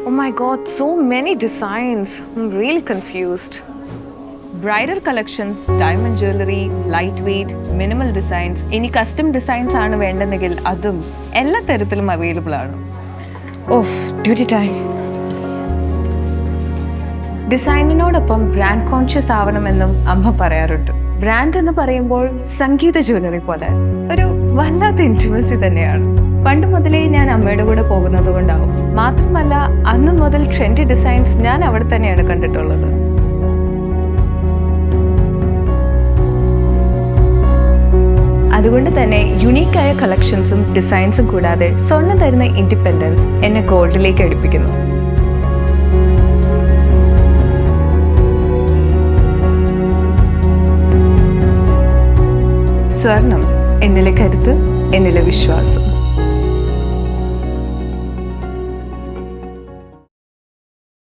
Oh my god, so many designs. I'm really confused. Bridal collections, diamond jewelry, lightweight, minimal designs. ഇനി custom designs ആണ് വേണ്ടെന്നെങ്കിൽ അതും എല്ലാ തരത്തിലും അവൈലബിൾ ആണ്. Off duty time. ഡിസൈനിനോടൊപ്പം ബ്രാൻഡ് കോൺഷ്യസ് ആവണമെന്നും അമ്മ പറയാറുണ്ട്. ബ്രാൻഡ് എന്ന് പറയുമ്പോൾ സംഗീത ജ്വല്ലറി പോലെ ഒരു വല്ലാത്ത ഇൻറ്റിമസി തന്നെയാണ്. പണ്ട് മുതലേ ഞാൻ അമ്മയുടെ കൂടെ പോകുന്നത് കൊണ്ടാവും. മാത്രമല്ല അന്ന് മുതൽ ട്രെൻഡി ഡിസൈൻസ് ഞാൻ അവിടെ തന്നെയാണ് കണ്ടിട്ടുള്ളത്. അതുകൊണ്ട് തന്നെ യുണീക്കായ കളക്ഷൻസും ഡിസൈൻസും കൂടാതെ സ്വർണ്ണം തരുന്ന ഇൻഡിപെൻഡൻസ് എന്നെ ഗോൾഡിലേക്ക് അടുപ്പിക്കുന്നു. സ്വർണം എന്നിലെ കരുത്ത്, എന്നിലെ വിശ്വാസം.